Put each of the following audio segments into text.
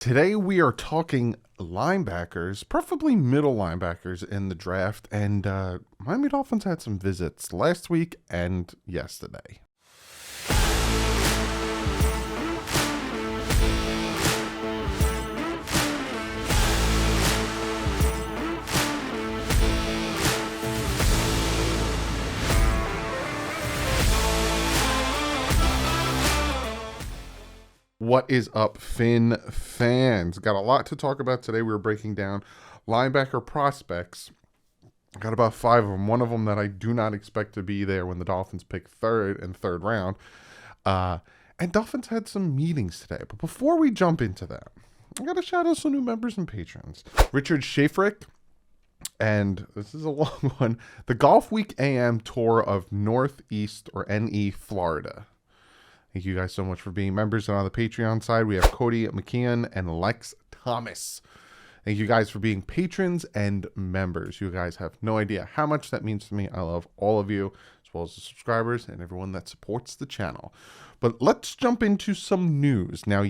Today we are talking linebackers, preferably middle linebackers in the draft, and Miami Dolphins had some visits last week and yesterday. What is up, Finn fans? Got a lot to talk about today. We're breaking down linebacker prospects. Got about 5 of them. One of them that I do not expect to be there when the Dolphins pick third round. And Dolphins had some meetings today. But before we jump into that, I got to shout out some new members and patrons. Richard Shafrick, and this is a long one. The Golf Week AM tour of Northeast or NE, Florida. Thank you guys so much for being members. And on the Patreon side, we have Cody McKeon and Lex Thomas. Thank you guys for being patrons and members. You guys have no idea how much that means to me. I love all of you, as well as the subscribers and everyone that supports the channel. But let's jump into some news. Now,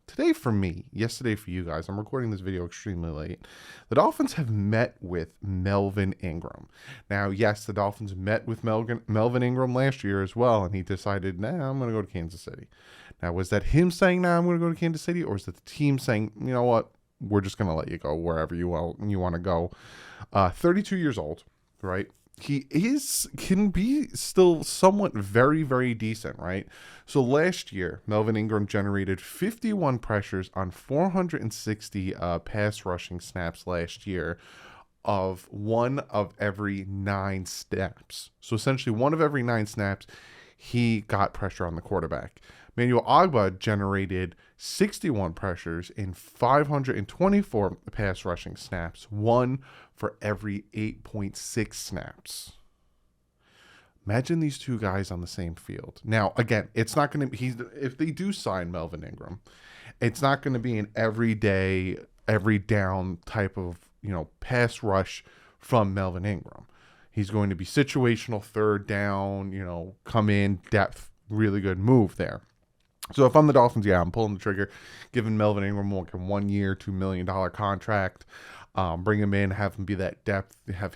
today for me, yesterday for you guys, I'm recording this video extremely late. The Dolphins have met with Melvin Ingram. Now, yes, the Dolphins met with Melvin Ingram last year as well, and he decided, nah, I'm going to go to Kansas City. Now, was that him saying, nah, I'm going to go to Kansas City, or is it the team saying, you know what, we're just going to let you go wherever you want to go? 32 years old, right? He can be still somewhat very, very decent, right? So last year, Melvin Ingram generated 51 pressures on 460 pass rushing snaps last year, of one of every 9 snaps. So essentially, one of every 9 snaps, he got pressure on the quarterback. Manuel Ogbah generated 61 pressures in 524 pass rushing snaps, one for every 8.6 snaps. Imagine these two guys on the same field. Now, again, it's not going to be, if they do sign Melvin Ingram, it's not going to be an everyday, every down type of, pass rush from Melvin Ingram. He's going to be situational, third down, come in, depth, really good move there. So if I'm the Dolphins, I'm pulling the trigger, giving Melvin Ingram a 1 year, $2 million contract. Bring him in, have him be that depth, have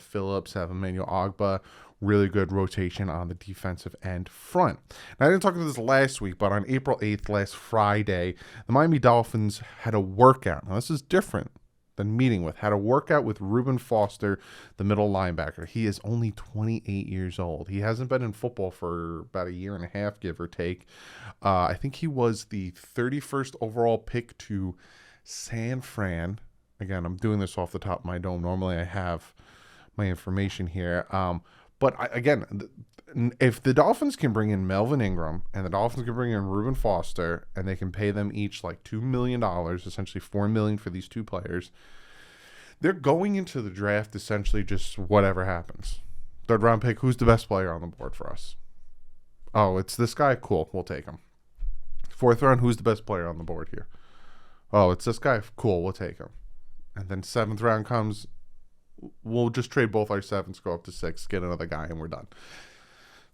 Phillips, have Emmanuel Ogbah. Really good rotation on the defensive end front. Now, I didn't talk about this last week, but on April 8th, last Friday, the Miami Dolphins had a workout. Now, this is different than meeting with. Had a workout with Reuben Foster, the middle linebacker. He is only 28 years old. He hasn't been in football for about a year and a half, give or take. I think he was the 31st overall pick to San Fran. Again, I'm doing this off the top of my dome. Normally I have my information here. Again, if the Dolphins can bring in Melvin Ingram and the Dolphins can bring in Reuben Foster and they can pay them each like $2 million, essentially $4 million for these two players, they're going into the draft essentially just whatever happens. Third round pick, who's the best player on the board for us? Oh, it's this guy? Cool, we'll take him. Fourth round, who's the best player on the board here? Oh, it's this guy? Cool, we'll take him. And then 7th round comes, we'll just trade both our 7s, go up to 6, get another guy, and we're done.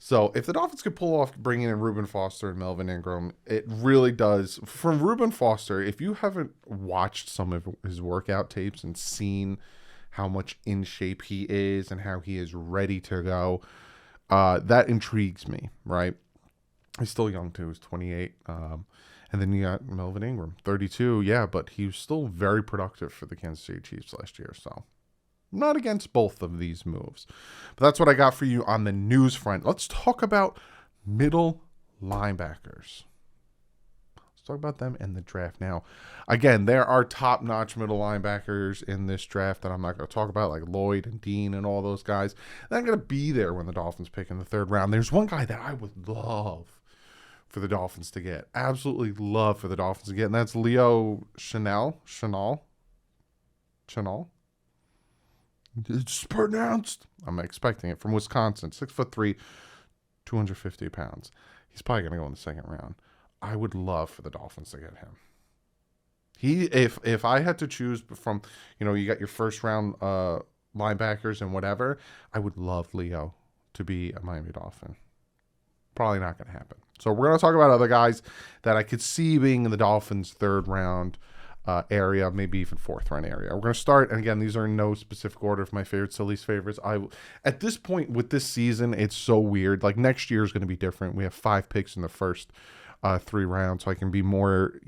So if the Dolphins could pull off bringing in Reuben Foster and Melvin Ingram, it really does. From Reuben Foster, if you haven't watched some of his workout tapes and seen how much in shape he is and how he is ready to go, that intrigues me, right? He's still young too. He's 28. And then you got Melvin Ingram, 32. Yeah, but he was still very productive for the Kansas City Chiefs last year. So I'm not against both of these moves. But that's what I got for you on the news front. Let's talk about middle linebackers. Let's talk about them in the draft now. Again, there are top-notch middle linebackers in this draft that I'm not going to talk about, like Lloyd and Dean and all those guys. They're not going to be there when the Dolphins pick in the 3rd round. There's one guy that I would love for the Dolphins to get. Absolutely love for the Dolphins to get, and that's Leo Chanel. It's pronounced. I'm expecting it, from Wisconsin. 6'3", 250 pounds. He's probably going to go in the 2nd round. I would love for the Dolphins to get him. If I had to choose from, you got your 1st round linebackers and whatever, I would love Leo to be a Miami Dolphin. Probably not going to happen. So we're going to talk about other guys that I could see being in the Dolphins' third round area, maybe even fourth round area. We're going to start, and again, these are in no specific order of my favorites to least favorites. At this point with this season, it's so weird. Like next year is going to be different. We have 5 picks in the first 3 rounds, so I can be more,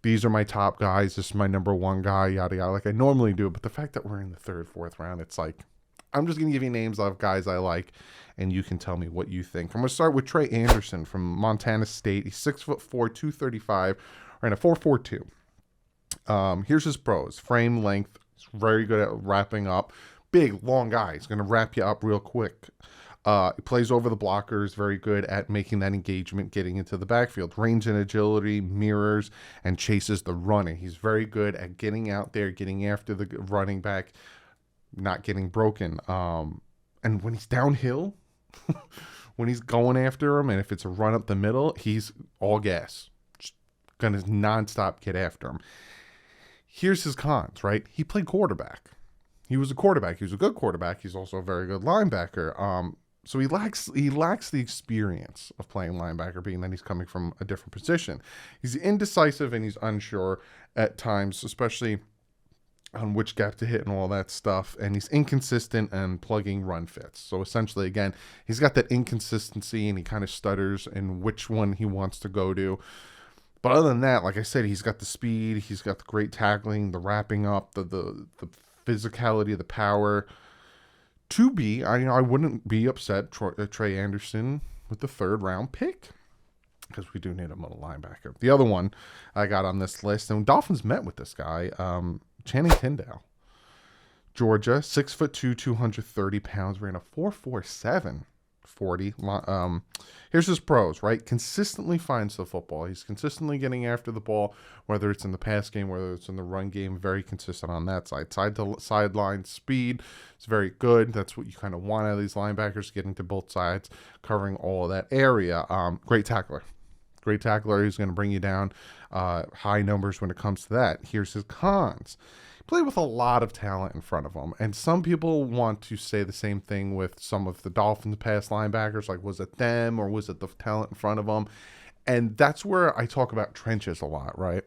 these are my top guys. This is my number 1 guy, yada yada, like I normally do. But the fact that we're in the 3rd, 4th round, it's like I'm just going to give you names of guys I like, and you can tell me what you think. I'm going to start with Trey Andersen from Montana State. He's 6'4", 235, ran a 4.42. Here's his pros. Frame length. He's very good at wrapping up. Big, long guy. He's going to wrap you up real quick. He plays over the blockers. Very good at making that engagement, getting into the backfield. Range and agility, mirrors, and chases the runner. He's very good at getting out there, getting after the running back, not getting broken. And when he's downhill, when he's going after him, and if it's a run up the middle, he's all gas. Just going to nonstop get after him. Here's his cons, right? He played quarterback. He was a quarterback. He was a good quarterback. He's also a very good linebacker. So he lacks the experience of playing linebacker, being that he's coming from a different position. He's indecisive and he's unsure at times, especially on which gap to hit and all that stuff. And he's inconsistent and plugging run fits. So essentially, again, he's got that inconsistency and he kind of stutters in which one he wants to go to. But other than that, like I said, he's got the speed, he's got the great tackling, the wrapping up, the physicality, the power. I wouldn't be upset Trey Andersen with the 3rd round pick, because we do need a middle linebacker. The other one I got on this list, and Dolphins met with this guy, Channing Tindal, Georgia, 6'2", 230 pounds, ran a 4.47 40. Here's his pros, right? Consistently finds the football. He's consistently getting after the ball, whether it's in the pass game, whether it's in the run game. Very consistent on that side. Side to sideline speed is very good. That's what you kind of want out of these linebackers, getting to both sides, covering all of that area. Great tackler. Great tackler. He's going to bring you down high numbers when it comes to that. Here's his cons. Played with a lot of talent in front of him, and some people want to say the same thing with some of the Dolphins past linebackers, like was it them or was it the talent in front of them? And that's where I talk about trenches a lot, right?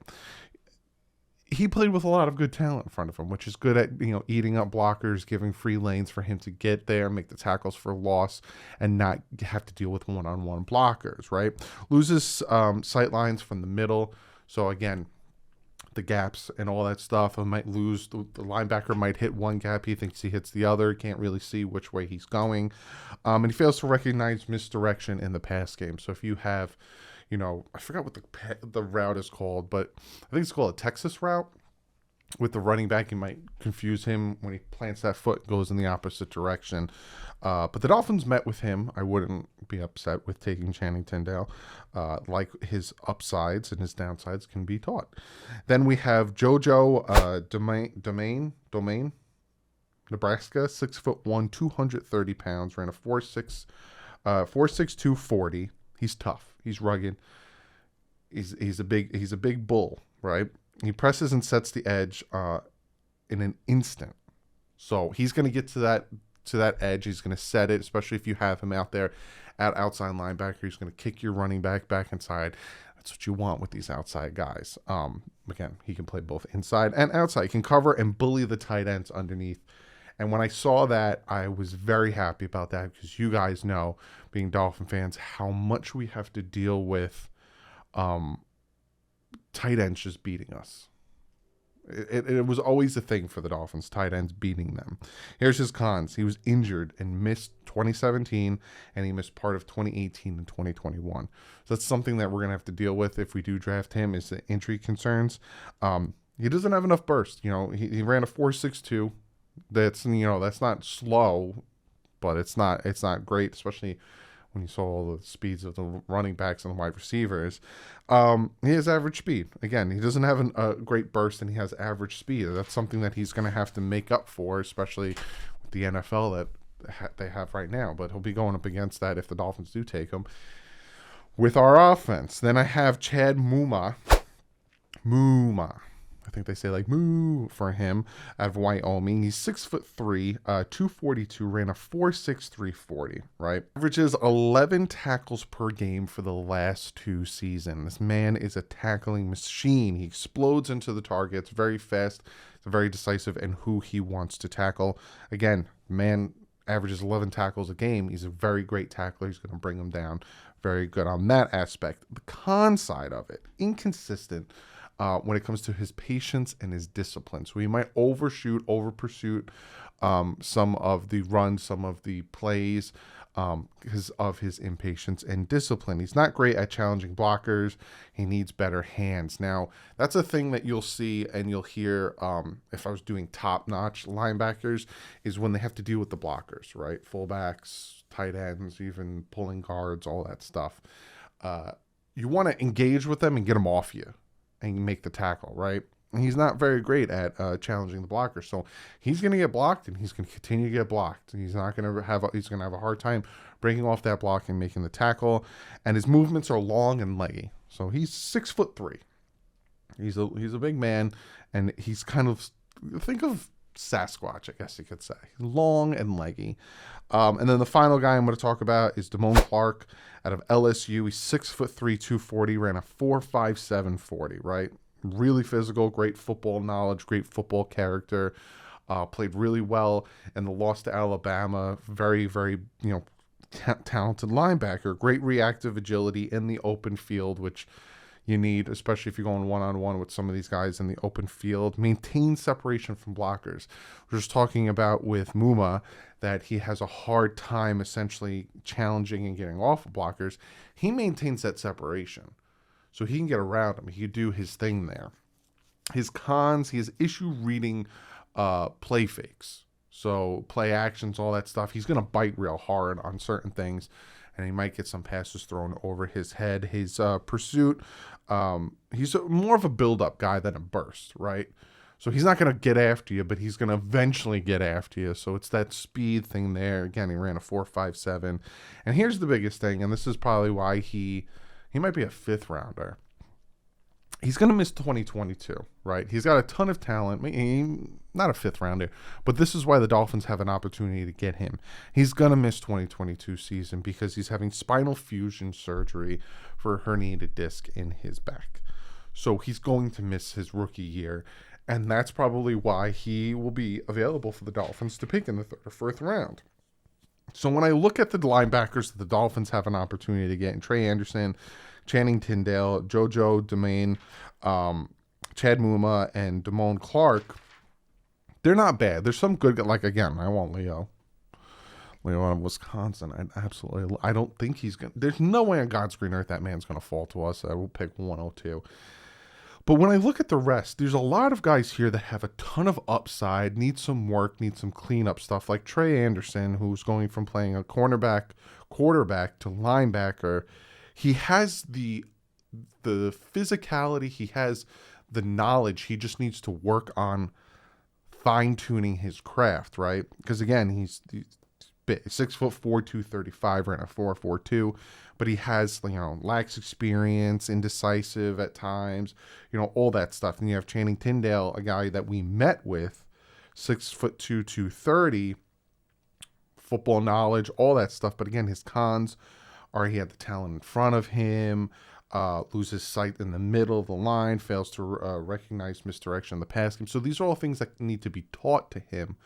He played with a lot of good talent in front of him, which is good at eating up blockers, giving free lanes for him to get there, make the tackles for loss, and not have to deal with one-on-one blockers, right? Loses sight lines from the middle, so again, the gaps and all that stuff. I might lose. The linebacker might hit one gap. He thinks he hits the other. Can't really see which way he's going. And he fails to recognize misdirection in the pass game. So if you have, I forgot what the route is called, but I think it's called a Texas route. With the running back, you might confuse him when he plants that foot, goes in the opposite direction. But the Dolphins met with him. I wouldn't be upset with taking Channing Tindal. Like his upsides and his downsides can be taught. Then we have JoJo Domann, Nebraska, 6'1", 230 pounds, ran a 4.6, 240. He's tough. He's rugged. He's a big bull, right? He presses and sets the edge in an instant. So he's going to get to that edge. He's going to set it, especially if you have him out there at outside linebacker. He's going to kick your running back inside. That's what you want with these outside guys. Again, he can play both inside and outside. He can cover and bully the tight ends underneath. And when I saw that, I was very happy about that, because you guys know, being Dolphin fans, how much we have to deal with tight ends just beating us. It was always a thing for the Dolphins, tight ends beating them. Here's his cons. He was injured and missed 2017, and he missed part of 2018 and 2021. So that's something that we're going to have to deal with if we do draft him, is the injury concerns. He doesn't have enough burst. He ran a 4.62. That's not slow, but it's not great, especially when you saw all the speeds of the running backs and the wide receivers. He has average speed. Again, he doesn't have a great burst, and he has average speed. That's something that he's going to have to make up for, especially with the NFL that they have right now. But he'll be going up against that if the Dolphins do take him. With our offense, then I have Chad Muma. I think they say like moo for him, out of Wyoming. He's 6'3", 242, ran a 4.63 40, right? Averages 11 tackles per game for the last 2 seasons. This man is a tackling machine. He explodes into the targets very fast, very decisive in who he wants to tackle. Again, man averages 11 tackles a game. He's a very great tackler. He's going to bring him down. Very good on that aspect. The con side of it, inconsistent when it comes to his patience and his discipline. So he might overshoot, over pursuit some of the runs, some of the plays because of his impatience and discipline. He's not great at challenging blockers. He needs better hands. Now, that's a thing that you'll see and you'll hear if I was doing top-notch linebackers, is when they have to deal with the blockers, right? Fullbacks, tight ends, even pulling guards, all that stuff. You want to engage with them and get them off you and make the tackle, right? And he's not very great at challenging the blocker, so he's going to get blocked, and he's going to continue to get blocked. He's not going to have he's going to have a hard time breaking off that block and making the tackle. And his movements are long and leggy. So he's 6'3". He's a big man, and he's kind of, think of Sasquatch, I guess you could say, long and leggy. And then the final guy I'm going to talk about is Damone Clark out of LSU. He's 6'3", 240, ran a 4.57 40, right? Really physical, great football knowledge, great football character. Played really well in the loss to Alabama. Very, very, talented linebacker. Great reactive agility in the open field, which you need, especially if you're going one-on-one with some of these guys in the open field. Maintain separation from blockers. We're just talking about with Muma that he has a hard time essentially challenging and getting off of blockers. He maintains that separation, so he can get around him. He can do his thing there. His cons, he has issue reading play fakes. So play actions, all that stuff. He's going to bite real hard on certain things, and he might get some passes thrown over his head. His pursuit, he's more of a build-up guy than a burst, right? So he's not going to get after you, but he's going to eventually get after you. So it's that speed thing there. Again, he ran a 4.57. And here's the biggest thing, and this is probably why he might be a 5th rounder. He's going to miss 2022, right? He's got a ton of talent. Not a 5th rounder, but this is why the Dolphins have an opportunity to get him. He's going to miss 2022 season because he's having spinal fusion surgery for a herniated disc in his back. So he's going to miss his rookie year, and that's probably why he will be available for the Dolphins to pick in the 3rd or 4th round. So when I look at the linebackers that the Dolphins have an opportunity to get, in Trey Andersen, Channing Tindal, JoJo Domann, Chad Muma, and Damone Clark, they're not bad. There's some good, like, again, I want Leo out of Wisconsin. I don't think he's going to, there's no way on God's green earth that man's going to fall to us. I will pick 102. But when I look at the rest, there's a lot of guys here that have a ton of upside, need some work, need some cleanup stuff, like Trey Andersen, who's going from playing a quarterback to linebacker. He has the physicality, he has the knowledge. He just needs to work on fine-tuning his craft, right? Because again, he's big, 6'4", 235, ran a 4.42, but he has, lacks experience, indecisive at times, all that stuff. And you have Channing Tindal, a guy that we met with, 6'2", 230, football knowledge, all that stuff. But again, his cons are he had the talent in front of him, loses sight in the middle of the line, fails to recognize misdirection in the pass game. So these are all things that need to be taught to him.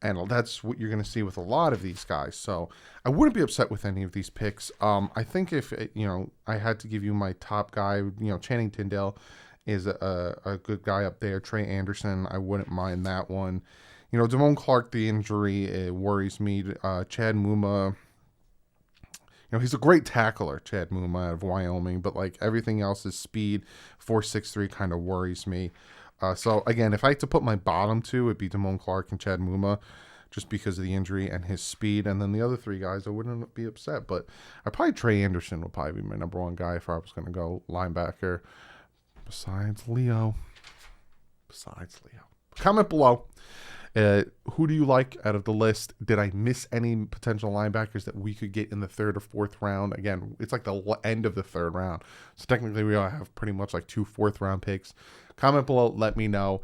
And that's what you're going to see with a lot of these guys. So I wouldn't be upset with any of these picks. I think if, I had to give you my top guy, Channing Tindal is a good guy up there. Trey Andersen, I wouldn't mind that one. Damone Clark, the injury, it worries me. Chad Muma, he's a great tackler, Chad Muma out of Wyoming, but like everything else, his speed, 4.63 kind of worries me. So again, if I had to put my bottom two, it'd be Damone Clark and Chad Muma, just because of the injury and his speed. And then the other 3 guys, I wouldn't be upset, but Trey Andersen would probably be my number 1 guy if I was going to go linebacker. Besides Leo. Comment below. Who do you like out of the list? Did I miss any potential linebackers that we could get in the 3rd or 4th round? Again, it's like the end of the 3rd round. So technically we all have pretty much like 2 4th round picks. Comment below, let me know.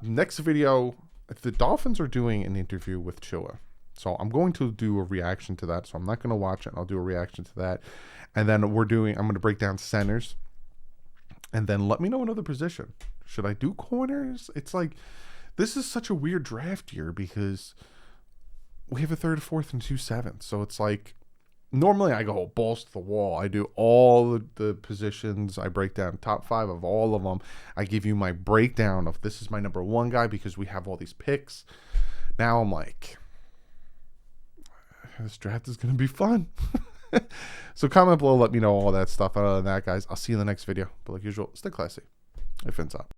Next video, the Dolphins are doing an interview with Chua. So I'm going to do a reaction to that. So I'm not going to watch it. I'll do a reaction to that. And then I'm going to break down centers. And then let me know another position. Should I do corners? It's like, this is such a weird draft year because we have a 3rd, 4th, and 2 7th. So it's like, normally I go balls to the wall. I do all the positions. I break down top 5 of all of them. I give you my breakdown of this is my number 1 guy because we have all these picks. Now I'm like, this draft is going to be fun. So comment below, let me know all that stuff. Other than that, guys, I'll see you in the next video. But like usual, stay classy. It fins up.